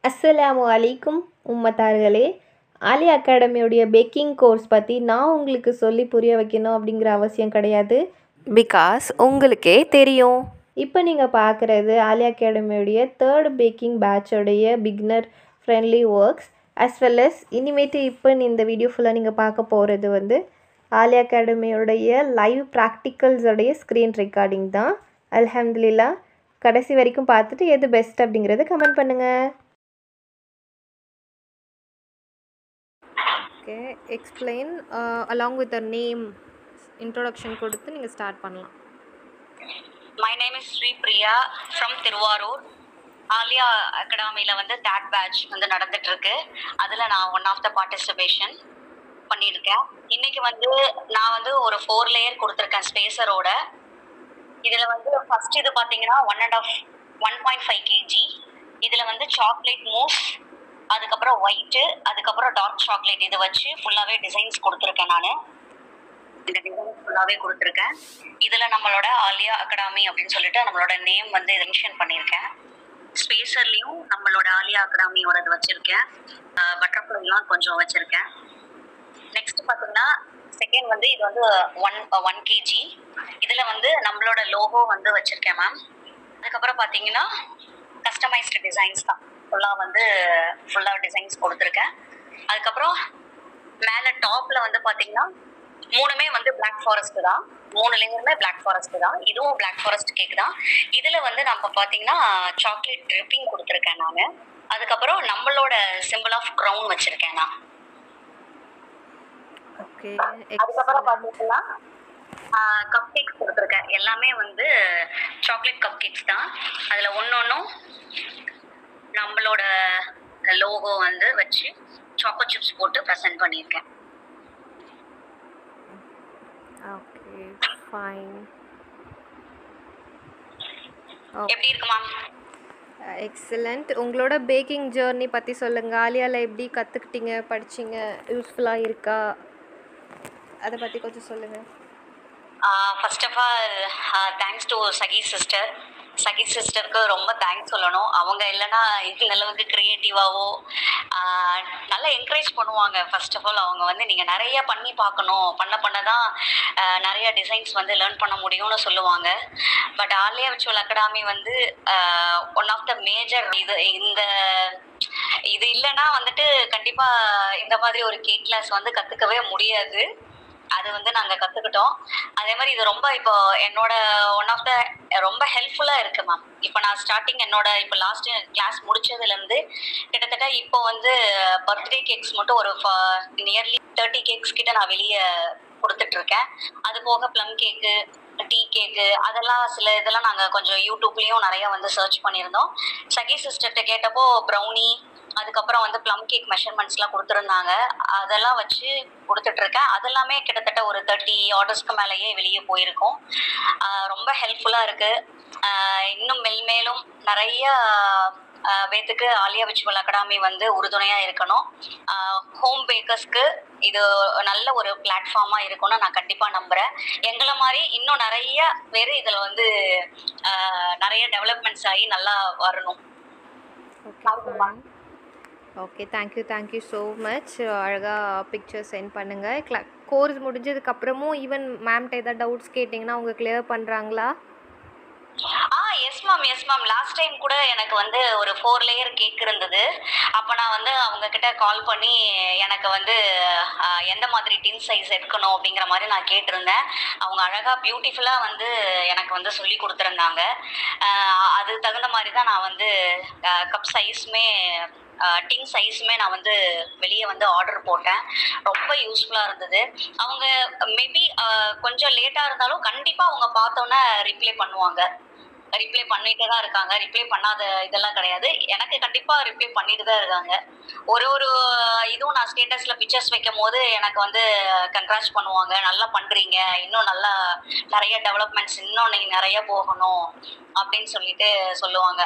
அஸ்ஸலாமு அலைக்கும் உம்மத்தார்களே. Alia அகாடமியோடைய packing course பற்றி நான் உங்களுக்கு சொல்லி புரிய வைக்கணும் அப்படிங்கிற அவசியம் கிடையாது. பிகாஸ் உங்களுக்கே தெரியும். இப்போ நீங்கள் பார்க்குறது ஆலியா அகாடமியோடைய 3rd பேக்கிங் பேட்சோடைய beginner friendly works as well as இனிமேட்டு இப்போ இந்த வீடியோ ஃபுல்லாக நீங்கள் பார்க்க போகிறது வந்து ஆலியா அகாடமியோடைய லைவ் ப்ராக்டிக்கல்ஸோடைய ஸ்க்ரீன் ரெக்கார்டிங் தான். அல்ஹம்துலில்லாஹ். கடைசி வரைக்கும் பார்த்துட்டு எது பெஸ்ட் அப்படிங்கிறத கமெண்ட் பண்ணுங்கள். Okay, explain along with a name introduction கொடுத்து நீங்கள் ஸ்டார்ட் பண்ணலாம். My name is Sri Priya from Thiruvarur. Alia அகாடமியில் வந்து தேட் பேட்ச் வந்து நடந்துட்டு இருக்கு. அதில் நான் ஒன் ஆஃப் த பார்ட்டிசிபேஷன் பண்ணியிருக்கேன். இன்னைக்கு வந்து நான் வந்து ஒரு 4 லேயர் கொடுத்துருக்கேன் ஸ்பேசரோட. இதில் வந்து ஃபர்ஸ்ட் இது பார்த்தீங்கன்னா 1.5 kg. இதில் வந்து சாக்லேட் மூஸ், அதுக்கப்புறம் ஒயிட்டு, அதுக்கப்புறம் டார்க் சாக்லேட் இது வச்சு ஃபுல்லாகவே டிசைன்ஸ் கொடுத்துருக்கேன். நான் இந்த டிசைன் ஃபுல்லாகவே கொடுத்துருக்கேன். இதில் நம்மளோட ஆலியா அகாடமி அப்படின்னு சொல்லிட்டு நம்மளோட நேம் வந்து இதை மென்ஷன் பண்ணியிருக்கேன். ஸ்பேசர்லேயும் நம்மளோட ஆலியா அகாடமியோடது வச்சுருக்கேன். பட்டர்ஃப்ளைலாம் கொஞ்சம் வச்சுருக்கேன். நெக்ஸ்ட் பார்த்தீங்கன்னா செகண்ட் வந்து இது வந்து 1 kg. இதில் வந்து நம்மளோட லோகோ வந்து வச்சுருக்கேன் மேம். அதுக்கப்புறம் பார்த்தீங்கன்னா கஸ்டமைஸ்டு டிசைன்ஸ் தான் ஃபுல்லாக டிசைன்ஸ் கொடுத்துருக்கேன். அதுக்கப்புறம் மேலே டாப்பில் வந்து பார்த்தீங்கன்னா 3மே வந்து பிளாக் ஃபாரஸ்ட் தான். 3 லேயருமே பிளாக் ஃபாரஸ்ட் தான். இதுவும் பிளாக் ஃபாரஸ்ட் கேக் தான். இதில் வந்து நம்ம பார்த்தீங்கன்னா சாக்லேட் ட்ரிப்பிங் கொடுத்துருக்கேன் நான். அதுக்கப்புறம் நம்மளோட சிம்பிள் ஆஃப் க்ரௌன் வச்சுருக்கேன் நான். ஓகே, அதுக்கப்புறம் பார்த்தீங்கன்னா கப் கேக்ஸ் கொடுத்துருக்கேன். எல்லாமே வந்து சாக்லேட் கப் கேக்ஸ் தான். அதில் ஒன்றும் நம்மளோட லோகோ வந்து வச்சு சாக்கோ சிப்ஸ் போட்டு ப்ரெசென்ட் பண்ணியிருக்கேன். Okay, fine. எப்படி இருக்கு மேம்? எக்ஸலண்ட். உங்களோட பேக்கிங் ஜேர்னி பற்றி சொல்லுங்கள். ஆலியாவில் எப்படி கற்றுக்கிட்டீங்க, படிச்சிங்க, யூஸ்ஃபுல்லாக இருக்கா, அதை பற்றி கொஞ்சம் சொல்லுங்கள். First of all thanks to Sakhi sister. Sakhi சிஸ்டருக்கு ரொம்ப தேங்க்ஸ் சொல்லணும். அவங்க இல்லைன்னா இந்த அளவுக்கு க்ரியேட்டிவாகவோ நல்லா என்கரேஜ் பண்ணுவாங்க. ஃபர்ஸ்ட் ஆஃப் ஆல் அவங்க வந்து நீங்கள் நிறைய பண்ணி பார்க்கணும், பண்ண தான் நிறைய டிசைன்ஸ் வந்து லேர்ன் பண்ண முடியும்னு சொல்லுவாங்க. பட் ஆலியா விர்ச்சுவல் அகாடமி வந்து ஒன் ஆஃப் த மேஜர் இது இல்லைன்னா வந்துட்டு கண்டிப்பாக இந்த மாதிரி ஒரு கேக் கிளாஸ் வந்து கற்றுக்கவே முடியாது. அது வந்து நாங்கள் கற்றுக்கிட்டோம். அதே மாதிரி இது ரொம்ப இப்போ என்னோட ஒன் ஆஃப் த ரொம்ப ஹெல்ப்ஃபுல்லாக இருக்குது மேம். இப்போ நான் ஸ்டார்டிங் என்னோட இப்போ லாஸ்ட் கிளாஸ் முடிச்சதுலேருந்து கிட்டத்தட்ட இப்போ வந்து பர்த்டே கேக்ஸ் மட்டும் ஒரு நியர்லி 30 கேக்ஸ் கிட்ட நான் வெளியே கொடுத்துட்ருக்கேன். அது போக ப்ளம் கேக்கு, டீ கேக்கு, அதெல்லாம் சில இதெல்லாம் நாங்கள் கொஞ்சம் யூடியூப்லேயும் நிறையா வந்து சர்ச் பண்ணியிருந்தோம். சகி சிஸ்டர்கிட்ட கேட்டப்போ ப்ரௌனி, அதுக்கப்புறம் வந்து ப்ளம் கேக் மெஷர்மெண்ட்ஸ்லாம் கொடுத்துருந்தாங்க. அதெல்லாம் வச்சு கொடுத்துட்ருக்கேன். அதெல்லாமே கிட்டத்தட்ட ஒரு 30 ஆர்டர்ஸ்க்கு மேலேயே வெளியே போயிருக்கோம். ரொம்ப ஹெல்ப்ஃபுல்லாக இருக்குது. இன்னும் மேலும் நிறைய பேத்துக்கு ஆலியா விர்ச்சுவல் அகாடமி வந்து உறுதுணையாக இருக்கணும். ஹோம் பேக்கர்ஸ்க்கு இது நல்ல ஒரு பிளாட்ஃபார்மாக இருக்கும்னு நான் கண்டிப்பாக நம்புகிறேன். எங்களை மாதிரி இன்னும் நிறைய பேர் இதில் வந்து நிறைய டெவலப்மெண்ட்ஸ் ஆகி நல்லா வரணும். Okay, thank you so much. அழகாக பிக்சர் சென்ட் பண்ணுங்கள். கோர்ஸ் முடிஞ்சதுக்கப்புறமும் ஈவன் மேம்கிட்ட ஏதாவது டவுட்ஸ் கேட்டிங்கன்னா அவங்க கிளியர் பண்ணுறாங்களா? Yes ma'am. லாஸ்ட் டைம் கூட எனக்கு வந்து ஒரு 4 லேயர் கேக் இருந்தது. அப்போ நான் வந்து அவங்க கிட்ட கால் பண்ணி எனக்கு வந்து எந்த மாதிரி டின் சைஸ் எடுக்கணும் அப்படிங்கிற மாதிரி நான் கேட்டிருந்தேன். அவங்க அழகாக பியூட்டிஃபுல்லாக வந்து எனக்கு வந்து சொல்லி கொடுத்துருந்தாங்க. அது தகுந்த மாதிரி தான் நான் வந்து கப் சைஸுமே டின் சைஸுமே நான் வந்து வெளியே வந்து ஆர்டர் போட்டேன். ரொம்ப யூஸ்ஃபுல்லாக இருந்தது. அவங்க மேபி கொஞ்சம் லேட்டாக இருந்தாலும் கண்டிப்பாக அவங்க பார்த்தோன்னே ரிப்ளை பண்ணுவாங்க. ரிப்ளை பண்ணிட்டு தான் இருக்காங்க. ரிப்ளை பண்ணாத இதெல்லாம் கிடையாது. எனக்கு கண்டிப்பாக ரிப்ளை பண்ணிட்டு தான் இருக்காங்க. ஒரு இதுவும் நான் ஸ்டேட்டஸில் பிக்சர்ஸ் வைக்கும் போது எனக்கு வந்து கன்க்ராட்ஸ் பண்ணுவாங்க. நல்லா பண்ணுறீங்க, இன்னும் நல்லா நிறைய டெவலப்மெண்ட்ஸ், இன்னும் நீங்கள் நிறைய போகணும் அப்படின்னு சொல்லிட்டு சொல்லுவாங்க.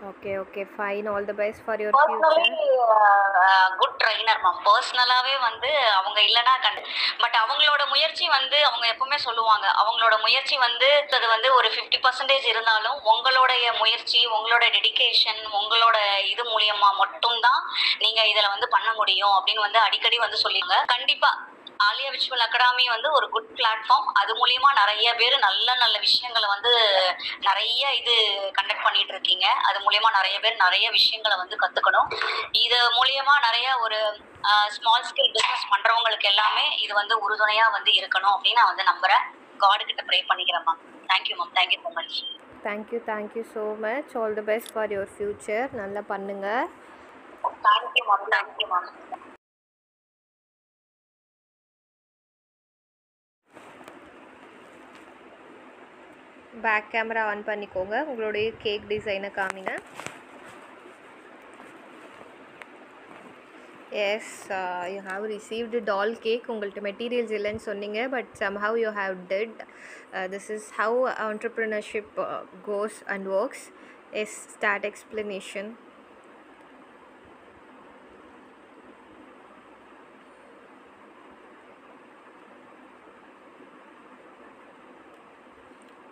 Okay, fine. All the best for your future. Good trainer ma'am. பர்சனலாகவே வந்து அவங்க இல்லைன்னா பட் அவங்களோட முயற்சி வந்து அவங்க எப்பவுமே சொல்லுவாங்க, அவங்களோட முயற்சி வந்து அது வந்து ஒரு 50% இருந்தாலும் உங்களுடைய முயற்சி, உங்களோட டெடிகேஷன், உங்களோட மட்டும்தான் நீங்க இதுல வந்து பண்ண முடியும் அப்படின்னு வந்து அடிக்கடி வந்து சொல்லிங்க. கண்டிப்பா ஆலியா விஷுவல் அகாடமி வந்து ஒரு குட் பிளாட்ஃபார்ம். அது மூலியமா நிறைய பேர் நல்ல நல்ல விஷயங்களை வந்து நிறைய இது கண்டக்ட் பண்ணிட்டு இருக்கீங்க. அது மூலியமா நிறைய பேர் நிறைய விஷயங்களை வந்து கத்துக்கணும். இது மூலியமா நிறைய ஒரு ஸ்மால் ஸ்கேல் பிசினஸ் பண்றவங்களுக்கு எல்லாமே இது வந்து உறுதுணையா வந்து இருக்கணும் அப்படின்னு நான் வந்து நம்புறேன். காட் கிட்ட ப்ரே பண்ணிக்கிறேன் ma'am. Thank you ma'am. Thank you so much. Thank you so much. All the best for your future. நல்லா பண்ணுங்கள். Thank you ma'am. Thank you ma'am. Back camera on பண்ணிக்கோங்க. உங்களுடைய கேக் டிசைனை காமிங்க. Yes, you have received doll cake. உங்கள்கிட்ட materials இல்லைன்னு சொன்னீங்க, but somehow you have did. This is how entrepreneurship goes and works. Yes, start explanation.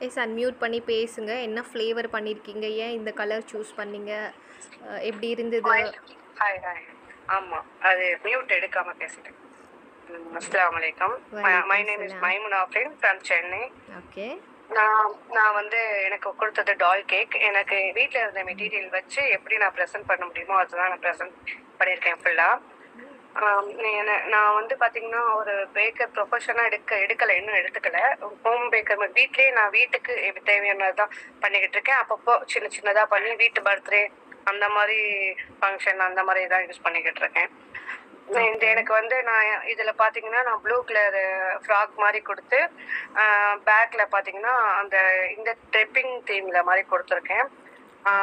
Yes, unmute பண்ணி பேசுங்க. என்ன ஃப்ளேவர் பண்ணியிருக்கீங்க, ஏன் இந்த கலர் சூஸ் பண்ணீங்க, எப்படி இருந்தது? Hi hi. ஆமாம், அது மியூட் எடுக்காமல் பேசிட்டேன். அஸ்ஸலாமு அலைக்கும். My name is Maimuna from Chennai. Okay. நான் வந்து எனக்கு கொடுத்தது டால் கேக். எனக்கு வீட்டில் இருந்த மெட்டீரியல் வச்சு எப்படி நான் ப்ரெசென்ட் பண்ண முடியுமோ அதுதான் நான் ப்ரெசென்ட் பண்ணியிருக்கேன் ஃபுல்லாக. நான் வந்து பார்த்தீங்கன்னா ஒரு பேக்கர் ப்ரொஃபஷனாக எடுக்கலை, இன்னும் எடுத்துக்கலை. ஹோம் பேக்கர் வீட்லேயே நான் வீட்டுக்கு தேவையானது தான் பண்ணிக்கிட்டு இருக்கேன். அப்பப்போ சின்ன சின்னதாக பண்ணி வீட்டு பர்த்டே அந்த மாதிரி ஃபங்க்ஷன் அந்த மாதிரி தான் யூஸ் பண்ணிக்கிட்டு இருக்கேன். எனக்கு வந்து நான் இதில் பார்த்தீங்கன்னா நான் ப்ளூ கலர் ஃப்ராக் மாதிரி கொடுத்து பேக்கில் பார்த்தீங்கன்னா அந்த இந்த ட்ரிப்பிங் தீமில் மாதிரி கொடுத்துருக்கேன்.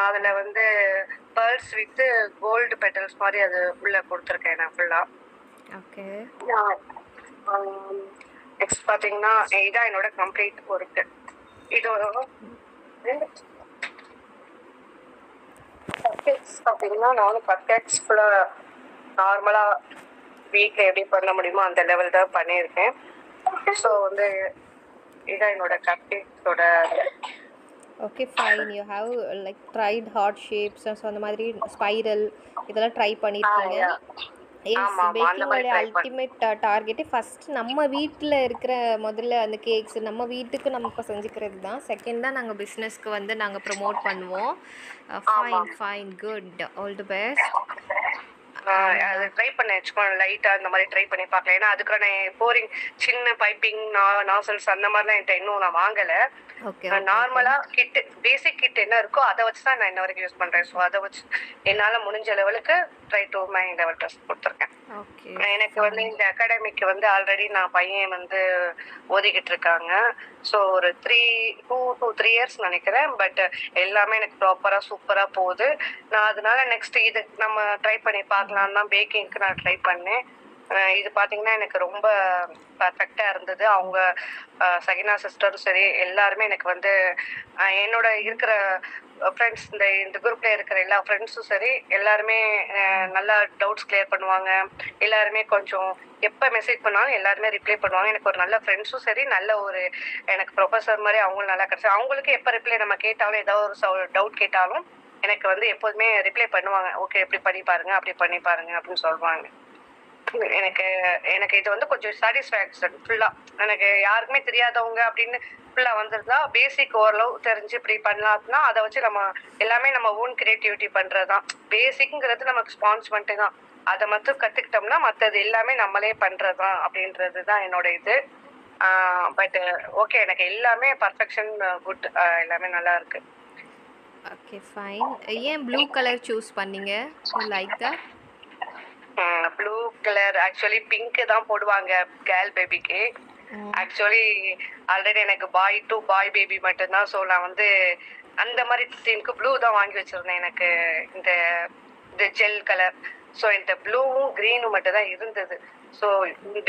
அதில் வந்து பேர்ல்ஸ் வித்து கோல்டு பெட்டல்ஸ் மாதிரி அது உள்ள கொடுத்துருக்கேன் நான் ஃபுல்லாக. ஓகே. நெக்ஸ்ட் பார்த்தீங்கன்னா இதான் என்னோட கம்ப்ளீட் ஒர்க்கு. இதோட பார்த்தீங்கன்னா நானும் கட்கேக்ஸ் ஃபுல்லாக நார்மலாக வீட்டில் எப்படி பண்ண முடியுமோ அந்த லெவல் தான் பண்ணியிருக்கேன். ஸோ வந்து இதான் என்னோட கட்கேக்ஸோட. Okay, fine. You have like tried heart shapes, so அந்த மாதிரி ஸ்பைரல் இதெல்லாம் ட்ரை பண்ணியிருக்கீங்க. எஸ், பேக்கிங்கோட அல்டிமேட் டார்கெட்டு ஃபஸ்ட்டு நம்ம வீட்டில் இருக்கிற முதல்ல அந்த கேக்ஸ் நம்ம வீட்டுக்கு நம்ம இப்போ செஞ்சுக்கிறது தான். செகண்ட் தான் நாங்கள் பிஸ்னஸ்க்கு வந்து நாங்கள் ப்ரமோட் பண்ணுவோம். Fine, good, all the best. அது ட்ரை பண்ண வச்சுக்கோங்க, லைட்டாக இந்த மாதிரி ட்ரை பண்ணி பார்க்கலாம். ஏன்னா அதுக்கான போரிங் சின்ன பைப்பிங் நாசல்ஸ் அந்த மாதிரிலாம் என்கிட்ட இன்னும் நான் வாங்கலை. நார்மலாக கிட்டு பேசிக் கிட் என்ன இருக்கோ அதை வச்சு தான் நான் இன்ன வரைக்கும் யூஸ் பண்ணுறேன். ஸோ அதை வச்சு என்னால் முடிஞ்ச லெவலுக்கு try to my level test கொடுத்துருக்கேன். எனக்கு வந்து இந்த அகாடமிக்கு வந்து ஆல்ரெடி நான் பையன் வந்து ஓதிக்கிட்டு இருக்காங்க. ஸோ ஒரு 2 to 3 years நினைக்கிறேன். பட் எல்லாமே எனக்கு ப்ராப்பராக சூப்பராக போகுது. நான் அதனால நெக்ஸ்ட் இது நம்ம ட்ரை பண்ணி பார்க்கலான்னு தான் பேக்கிங்க்கு நான் ட்ரை பண்ணேன். இது பார்த்தீங்கன்னா எனக்கு ரொம்ப பர்ஃபெக்டாக இருந்தது. அவங்க சகினா சிஸ்டரும் சரி எல்லாருமே எனக்கு வந்து என்னோட இருக்கிற ஃப்ரெண்ட்ஸ் இந்த குரூப்பில் இருக்கிற எல்லா ஃப்ரெண்ட்ஸும் சரி எல்லாருமே நல்லா டவுட்ஸ் கிளியர் பண்ணுவாங்க. எல்லாருமே கொஞ்சம் எப்போ மெசேஜ் பண்ணாலும் எல்லாருமே ரிப்ளை பண்ணுவாங்க. எனக்கு ஒரு நல்ல ஃப்ரெண்ட்ஸும் சரி நல்ல ஒரு எனக்கு ப்ரொஃபஸர் மாதிரி அவங்களும் நல்லா கிடச்சி. அவங்களுக்கு எப்போ ரிப்ளை நம்ம கேட்டாலும் ஏதாவது ஒரு டவுட் கேட்டாலும் எனக்கு வந்து எப்போதுமே ரிப்ளை பண்ணுவாங்க. ஓகே, எப்படி பண்ணி பாருங்க, அப்படி பண்ணி பாருங்க அப்படின்னு சொல்லுவாங்க. எனக்கு இது வந்து கொஞ்சம் சாட்டிஸ்ஃபேக்ஷன் ஃபுல்லாக. எனக்கு யாருக்குமே தெரியாதவங்க அப்படின்னு ஃபுல்லாக வந்துருந்தா பேசிக் ஓரளவு தெரிஞ்சு இப்படி பண்ணலாம் அப்படின்னா அதை வச்சு நம்ம எல்லாமே நம்ம ஓன் கிரியேட்டிவிட்டி பண்ணுறது தான். பேசிக்ங்கிறது நமக்கு ஸ்பான்ஸ்மெண்ட்டு தான். அதை மட்டும் கற்றுக்கிட்டோம்னா மற்றது எல்லாமே நம்மளே பண்ணுறது தான் அப்படின்றது தான் என்னோட இது. பட் ஓகே, எனக்கு எல்லாமே பர்ஃபெக்ஷன் குட், எல்லாமே நல்லா இருக்கு. Okay, fine. ஏன் ப்ளூ கலர் சூஸ் பண்ணீங்க? You like that? Blue colour actually pink தான் போடுவாங்க கேர்ள் பேபிக்கு. ஆக்சுவலி ஆல்ரெடி எனக்கு பாய் பேபி மட்டும்தான். ஸோ நான் வந்து அந்த மாதிரி தீமுக்கு ப்ளூ தான் வாங்கி வச்சிருந்தேன். எனக்கு இந்த ஜெல் கலர். ஸோ இந்த ப்ளூவும் க்ரீனும் மட்டும் தான் இருந்தது. ஸோ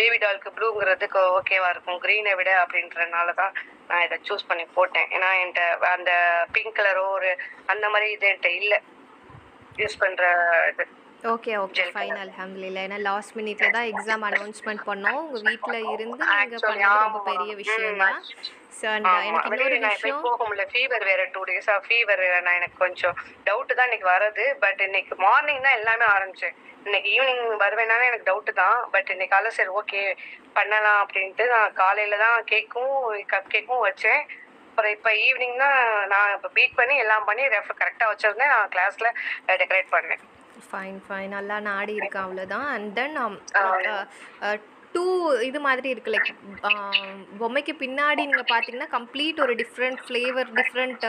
பேபி டாலுக்கு ப்ளூங்கிறதுக்கு ஓகேவா இருக்கும் க்ரீனை விட அப்படின்றதுனால தான் நான் இதை சூஸ் பண்ணி போட்டேன். ஏன்னா என்கிட்ட அந்த பிங்க் கலரோ ஒரு அந்த மாதிரி இது என்கிட்ட இல்லை யூஸ் பண்ணுற இது. ஓகே ஓகே ஃபைன் அல்ஹம்துலில்லாஹ். ஏன்னா லாஸ்ட் மினிட்ல தான் எக்ஸாம் அனௌன்ஸ்மெண்ட் பண்ணோம். உங்க வீட்ல இருந்து நீங்க ஆக்சுவலி பண்ணது ரொம்ப பெரிய விஷயம் தான். ஸோ அண்ட் எனக்கு இன்னொரு நான் போய் விஷயம், போக முடியல. ஃபீவர் வேற 2 டேஸா ஃபீவர். நான் எனக்கு கொஞ்சம் டவுட் தான் இன்னைக்கு வரது. பட் இன்னைக்கு மார்னிங் தான் எல்லாமே ஆரம்பிச்சேன். இன்னைக்கு ஈவினிங் வருவேனாலே எனக்கு டவுட் தான். பட் இன்னைக்கு காலைல சரி ஓகே பண்ணலாம் அப்படின்ட்டு நான் காலையில தான் கப் கேக்கும் வச்சேன். அப்புறம் இப்போ ஈவினிங் தான் நான் இப்போ பீட் பண்ணி எல்லாம் பண்ணி கரெக்டாக வச்சிருந்தேன். நான் கிளாஸ்ல டெக்கரேட் பண்ணேன். ஃபைன் ஃபைன் நல்லா நாடி இருக்கேன் அவ்வளோதான். அண்ட் தென் 2 இது மாதிரி இருக்கு. லைக் பொம்மைக்கு பின்னாடி நீங்கள் பார்த்தீங்கன்னா கம்ப்ளீட் ஒரு டிஃப்ரெண்ட் ஃப்ளேவர், டிஃப்ரெண்ட்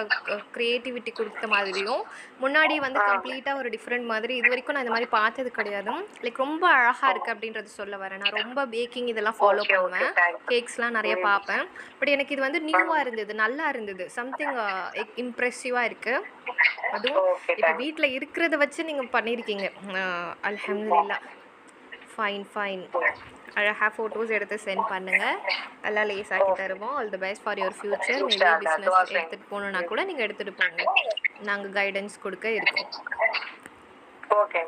க்ரியேட்டிவிட்டி கொடுத்த மாதிரியும், முன்னாடி வந்து கம்ப்ளீட்டாக ஒரு டிஃப்ரெண்ட் மாதிரி இது வரைக்கும் நான் இந்த மாதிரி பார்த்தது கிடையாது. லைக் ரொம்ப அழகாக இருக்குது அப்படின்றது சொல்ல வரேன். நான் ரொம்ப பேக்கிங் இதெல்லாம் ஃபாலோ பண்ணுவேன், கேக்ஸ்லாம் நிறைய பார்ப்பேன். பட் எனக்கு இது வந்து நியூவாக இருந்தது, நல்லா இருந்தது, சம்திங் இம்ப்ரெசிவாக இருக்குது. அதுவும் இப்போ வீட்டில் இருக்கிறத வச்சு நீங்கள் பண்ணியிருக்கீங்க. அல்ஹம்துலில்லாஹ். Fine fine. அழகாக ஃபோட்டோஸ் எடுத்து சென்ட் பண்ணுங்கள், எல்லாம் லேஸாக்கி தருவோம். All the best for your future. Maybe business எடுத்துகிட்டு போகணுன்னா கூட நீங்கள் எடுத்துகிட்டு போங்க, நாங்கள் கைடன்ஸ் கொடுக்க இருக்கோம். Okay,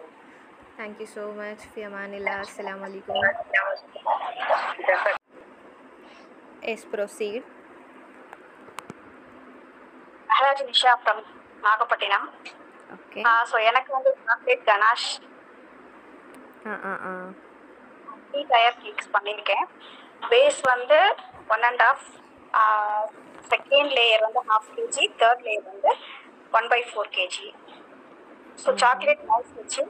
thank you so much. ஃபி அமானில்லாஹ். அஸ்ஸலாமு அலைக்கும். Yes proceed. Maharaj Nisha from Nagapattinam. Okay. So எனக்கு வந்து சாக்லேட் கனாஷ் 3 டயர் கேக்ஸ் பண்ணியிருக்கேன். பேஸ் வந்து 1.5, செகண்ட் லேயர் வந்து 1/2 kg, தேர்ட் லேயர் வந்து 1/4 kg. ஸோ சாக்லேட் மவுஸ் வச்சு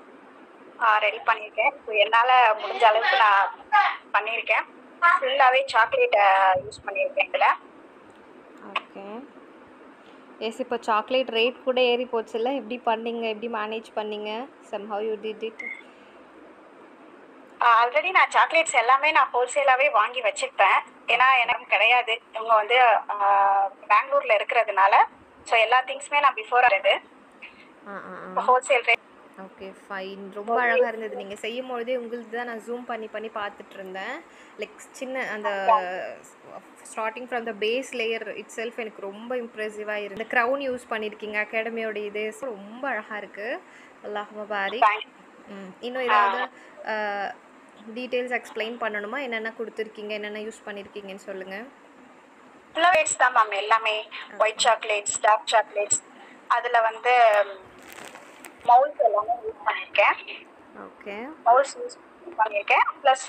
ரெடி பண்ணியிருக்கேன். ஸோ என்னால் முடிஞ்ச அளவுக்கு நான் பண்ணியிருக்கேன். ஃபுல்லாகவே சாக்லேட்டை யூஸ் பண்ணியிருக்கேன் இதில். ஓகே. எஸ், இப்போ சாக்லேட் ரேட் கூட ஏறி போச்சுல்ல, எப்படி பண்ணீங்க, எப்படி மேனேஜ் பண்ணீங்க? somehow you did it. Already நான் சாக்லேட்ஸ் எல்லாமே நான் ஹோல்சேலாகவே வாங்கி வச்சுருப்பேன். ஏன்னா எனக்கு கிடையாது, இவங்க வந்து பெங்களூரில் இருக்கிறதுனால. ஸோ எல்லா திங்ஸுமே நான் பிஃபோர் ஆகுது ஹோல்சேல் ரேட். Okay fine. ரொம்ப அழகாக இருந்தது. நீங்கள் செய்யும் பொழுதே உங்களுக்கு தான் நான் ஜூம் பண்ணி பண்ணி பார்த்துட்டு இருந்தேன். லைக் சின்ன அந்த starting from the base layer itself எனக்கு ரொம்ப இம்ப்ரெசிவாக இருந்தது. க்ரௌன் யூஸ் பண்ணியிருக்கீங்க, அகாடமியோட இது ரொம்ப அழகாக இருக்குது. அல்லாஹ் முபாரிக். இன்னும் ஏதாவது டீட்டெயில்ஸ் எக்ஸ்பிளைன் பண்ணணுமா? என்னென்ன கொடுத்துருக்கீங்க, என்னென்ன யூஸ் பண்ணியிருக்கீங்கன்னு சொல்லுங்கள். ஃப்ளவர்ஸ் தான் மேம் எல்லாமே. ஒயிட் சாக்லேட்ஸ், டார்க் சாக்லேட்ஸ், அதில் வந்து மவுல்ஸ் எல்லாமே யூஸ் பண்ணியிருக்கேன். ஓகே, மவுல்ஸ் யூஸ் பண்ணியிருக்கேன். ப்ளஸ்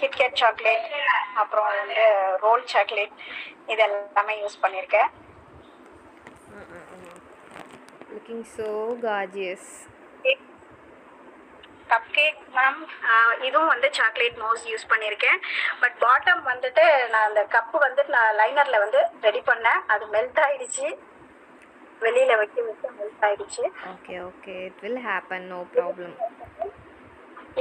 கிட்கேட் சாக்லேட், அப்புறம் வந்து ரோல் சாக்லேட், இது எல்லாமே யூஸ் பண்ணியிருக்கேன். Looking so gorgeous. Cup cake ma'am, இதுவும் வந்து சாக்லேட் மவுஸ் யூஸ் பண்ணியிருக்கேன். பட் பாட்டம் வந்துட்டு நான் அந்த கப்பு வந்துட்டு நான் லைனரில் வந்து ரெடி பண்ணேன், அது மெல்ட் ஆகிடுச்சு, வெளியில் வைக்க மெல்ட் ஆகிடுச்சு. Okay okay, it will happen, no problem.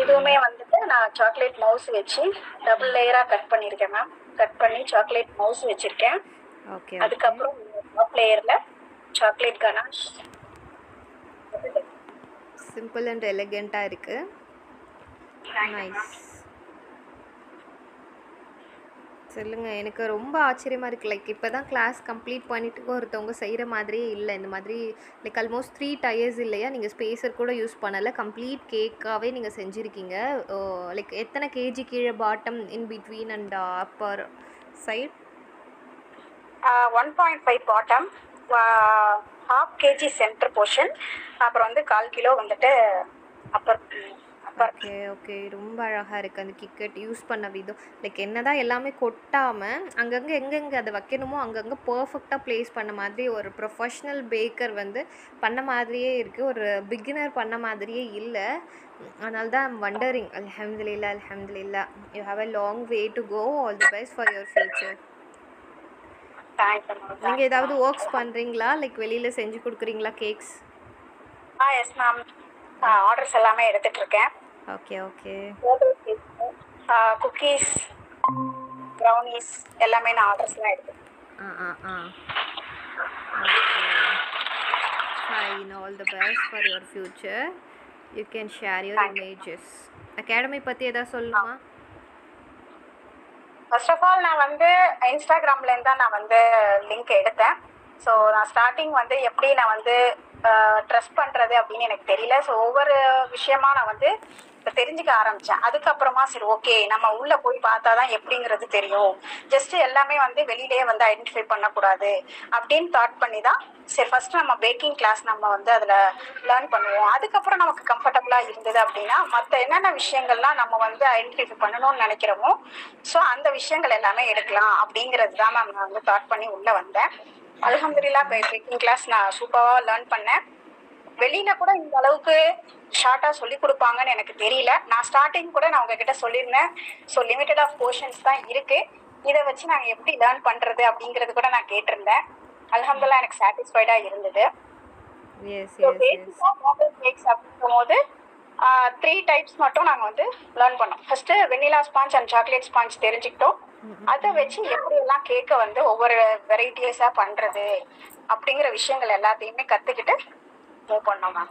இதுவுமே வந்துட்டு நான் சாக்லேட் மவுஸ் வச்சு டபுள் லேயராக கட் பண்ணியிருக்கேன் மேம். கட் பண்ணி சாக்லேட் மவுஸ் வச்சுருக்கேன். ஓகே. அதுக்கப்புறம் டாப் லேயரில் சாக்லேட் கனாஷ். சிம்பிள் அண்ட் எலிகெண்ட்டாக இருக்குது. நைஸ். சொல்லுங்கள். எனக்கு ரொம்ப ஆச்சரியமாக இருக்குது. லைக் இப்போ தான் கிளாஸ் கம்ப்ளீட் பண்ணிவிட்டு ஒருத்தவங்க செய்கிற மாதிரியே இல்லை. இந்த மாதிரி லைக் ஆல்மோஸ்ட் 3 டயர்ஸ் இல்லையா, நீங்கள் ஸ்பேஸர் கூட யூஸ் பண்ணலை, கம்ப்ளீட் கேக்காகவே நீங்கள் செஞ்சுருக்கீங்க. லைக் எத்தனை கேஜி கீழே bottom, in between and upper side? 1.5 bottom, 1/2 kg centre portion, அப்புறம் வந்து 1/4 கிலோ வந்துட்டு அப்பர். ஓகே ஓகே, ரொம்ப அழகாக இருக்குது அந்த கிக்கெட் யூஸ் பண்ண விதம். லைக் என்ன தான் எல்லாமே கொட்டாமல் அங்கங்கே எங்கெங்கே அதை வைக்கணுமோ அங்கங்கே பர்ஃபெக்டாக ப்ளேஸ் பண்ண மாதிரி ஒரு ப்ரொஃபஷ்னல் பேக்கர் வந்து பண்ண மாதிரியே இருக்குது, ஒரு பிகினர் பண்ண மாதிரியே இல்லை. அதனால தான் ஐம் வண்டரிங். அல்ஹம்துலில்லாஹ் அல்ஹம்துலில்லாஹ். You have a long way to go. All the best for your future. நீங்கள் ஏதாவது ஒர்க்ஸ் பண்ணுறீங்களா? லைக் வெளியில் செஞ்சு கொடுக்குறீங்களா கேக்ஸ்? எஸ் மேம், ஆர்டர்ஸ் எல்லாமே எடுத்துகிட்டு இருக்கேன். Okay okay. குக்கீஸ், ப்ரௌனிஸ் எல்லாமே நான் ஆர்டர்ஸ்லாம் எடுத்துக்கிறேன். Fine, all the best for your future. You can share your images. Academy பற்றி எதாவது சொல்லணுமா? ஃபர்ஸ்ட் ஆஃப் ஆல் நான் வந்து இன்ஸ்டாகிராம்லேருந்து தான் நான் வந்து லிங்க் எடுத்தேன். ஸோ நான் ஸ்டார்டிங் வந்து எப்படி நான் வந்து ட்ரஸ்ட் பண்ணுறது அப்படின்னு எனக்கு தெரியல. ஸோ ஒவ்வொரு விஷயமா நான் வந்து இப்போ தெரிஞ்சுக்க ஆரம்பித்தேன். அதுக்கப்புறமா சரி ஓகே நம்ம உள்ளே போய் பார்த்தா தான் எப்படிங்கிறது தெரியும், ஜஸ்ட் எல்லாமே வந்து வெளியிலேயே வந்து ஐடென்டிஃபை பண்ணக்கூடாது அப்படின்னு தாட் பண்ணி தான் சரி ஃபஸ்ட்டு நம்ம பேக்கிங் கிளாஸ் நம்ம வந்து அதில் லேர்ன் பண்ணுவோம். அதுக்கப்புறம் நமக்கு கம்ஃபர்டபுளாக இருந்தது அப்படின்னா மற்ற என்னென்ன விஷயங்கள்லாம் நம்ம வந்து ஐடென்டிஃபை பண்ணணும்னு நினைக்கிறோமோ ஸோ அந்த விஷயங்கள் எல்லாமே எடுக்கலாம் அப்படிங்கிறது தான் மேம் நான் வந்து தாட் பண்ணி உள்ளே வந்தேன். அல்ஹம்துலில்லாஹ் பேக்கிங் கிளாஸ் நான் சூப்பராக லேர்ன் பண்ணேன். வெளியில கூட இந்த அளவுக்கு ஷார்ட்டாக சொல்லி கொடுப்பாங்கன்னு எனக்கு தெரியல. நான் ஸ்டார்டிங் கூட நான் உங்ககிட்ட சொல்லியிருந்தேன். ஸோ லிமிட்டட் ஆஃப் போர்ஷன்ஸ் தான் இருக்கு, இதை வச்சு நாங்கள் எப்படி லேர்ன் பண்ணுறது அப்படிங்கிறது கூட நான் கேட்டிருந்தேன். அல்ஹம்துலில்லாஹ் எனக்கு சாட்டிஸ்ஃபைடாக இருந்தது. கேக்ஸ் அப்படிங்கும் போது 3 டைப்ஸ் மட்டும் நாங்கள் வந்து லேர்ன் பண்ணோம். First Vennila sponge and chocolate sponge தெரிஞ்சுக்கிட்டோம். அதை வச்சு எப்படியெல்லாம் கேக்கை வந்து ஒவ்வொரு வெரைட்டிஸாக பண்ணுறது அப்படிங்கிற விஷயங்கள் எல்லாத்தையுமே கற்றுக்கிட்டு மூவ் பண்ணோம் மேம்.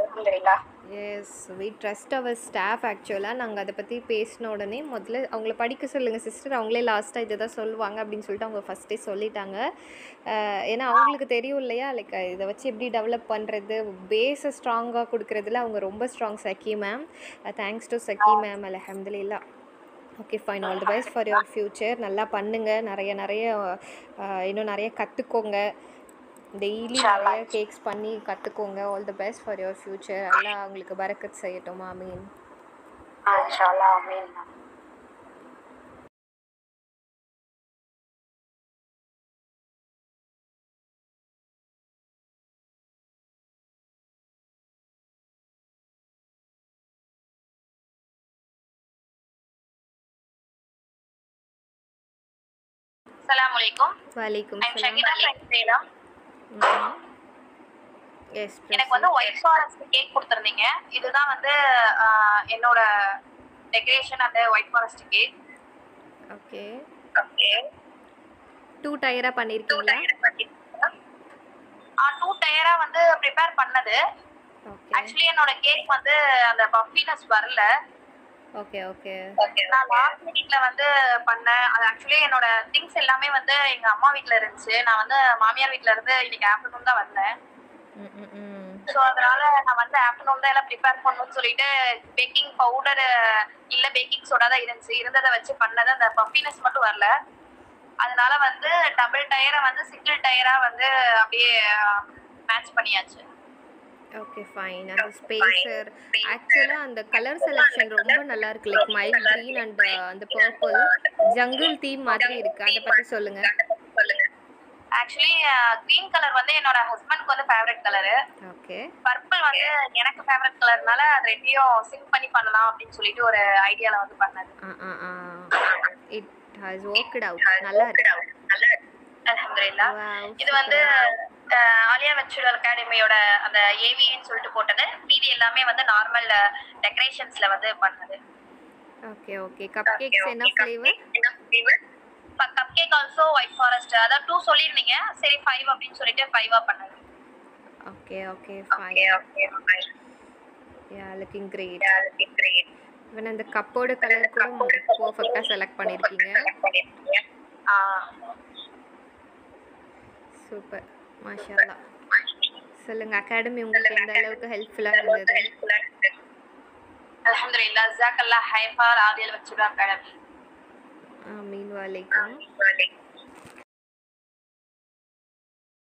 அல்ஹம்துலில்லாஹ். Yes, we trust our staff. ஆக்சுவலாக நாங்கள் அதை பற்றி பேசின உடனே முதல்ல அவங்கள படிக்க சொல்லுங்கள் சிஸ்டர், அவங்களே லாஸ்ட்டாக இதை தான் சொல்லுவாங்க அப்படின்னு சொல்லிட்டு அவங்க ஃபஸ்ட்டே சொல்லிட்டாங்க. ஏன்னா அவங்களுக்கு தெரியும் இல்லையா, லைக் இதை வச்சு எப்படி டெவலப் பண்ணுறது, பேஸை ஸ்ட்ராங்காக கொடுக்குறதுல அவங்க ரொம்ப strong. Sakki ma'am, thanks to Sakki ma'am. அல்ஹம்துலில்லாஹ். Okay fine, all the best for your future. நல்லா பண்ணுங்கள், நிறைய இன்னும் நிறைய கற்றுக்கோங்க, டெய்லி நிறைய கேக்ஸ் பண்ணி கற்றுக்கோங்க. All the best for your future. அல்லாஹ் உங்களுக்கு பரக்கத் செய்யட்டும். ஆமீன். இன்ஷாஅல்லாஹ். ஆமீன். அஸ்ஸலாமு அலைக்கும். வலைக்கும் I'm Shakida from Salem. Yes, எனக்கு வந்து ஒயிட் ஃபாரஸ்ட் கேக் கொடுத்துருந்தீங்க. இதுதான் வந்து என்னோட டெக்கரேஷன் அந்த white forest cake. Okay, okay. 2 டயரா பண்ணிருக்கீங்களா? 2 டயரா வந்து ப்ரிப்பேர் பண்ணது. ஓகே, ஆக்சுவலி என்னோட கேக் வந்து அந்த பஃபினஸ் வரல. ஓகே ஓகே நான் லாஸ்ட் மினிட்ல வந்து பண்ணேன். அது ஆக்சுவலி என்னோட திங்ஸ் எல்லாமே வந்து எங்க அம்மா வீட்ல இருந்துச்சு. நான் வந்து மாமியார் வீட்ல இருந்து இன்னைக்கு ஆஃப்டர்நூன் தான் வந்தேன். ஸோ அதனால நான் வந்து ஆஃப்டர்நூன் தான் எல்லாம் ப்ரிப்பேர் பண்ணணும்னு சொல்லிட்டு பேக்கிங் பவுடர் இல்ல பேக்கிங் சோடா தான் இருந்ததை வச்சு பண்ணது. அந்த பஃபினஸ் மட்டும் வரல. அதனால வந்து டபுள் டயரை வந்து சிங்கிள் டயரா வந்து அப்படியே மேட்ச் பண்ணியாச்சு. Okay fine. அந்த ஸ்பேசர் ஆக்சுவலாக அந்த கலர் செலெக்ஷன் ரொம்ப நல்லா இருக்கு. லைக் மைல்ட் க்ரீன் அண்ட் அந்த பர்பிள் ஜங்கிள் தீம் மாதிரி இருக்கு. அதை பற்றி சொல்லுங்க. ஆக்சுவலி கிரீன் கலர் வந்து என்னோட ஹஸ்பண்ட்க்கு வந்து ஃபேவரட் கலரு. ஓகே. பர்பிள் வந்து எனக்கு ஃபேவரட் கலர்னால அது ரெண்டையும் சிங்க் பண்ணி பண்ணலாம் அப்படின்னு சொல்லிட்டு ஒரு ஐடியால வந்து பண்ணது. It has worked out. நல்லா இருக்கு. அல்ஹம்துலில்லாஹ். இது வந்து ஆலியா வெச்சுலர் அகாடமியோட அந்த ஏவின்னு சொல்லிட்டு போட்டது. மீதி எல்லாமே வந்து நார்மல் டெக்கரேஷன்ஸ்ல வந்து பண்ணது. Okay okay. கப் கேக்ஸ் என்ன flavour? Cupcake also white forest. அதான் 2 சொல்லிருந்தீங்க, சரி 5 அப்படின்னு சொல்லிட்டு 5ஆ பண்ணது. Okay okay fine. Yeah, looking great. இவன் அந்த கப்போட கலர் கூட பெர்ஃபெக்ட்டா செலக்ட் பண்ணிருக்கீங்க. சூப்பர், மாஷாஅல்லாஹ். சொல்லுங்க, அகாடமி உங்களுக்கு எந்த அளவுக்கு ஹெல்ப்ஃபுல்லா இருந்தது? அல்ஹம்துலில்லாஹ். ஜஸாக்கல்லாஹ் ஹைஃபா ஆலியா வெச்சுலர் அகாடமி. ஆமீன். வலைக்கும்.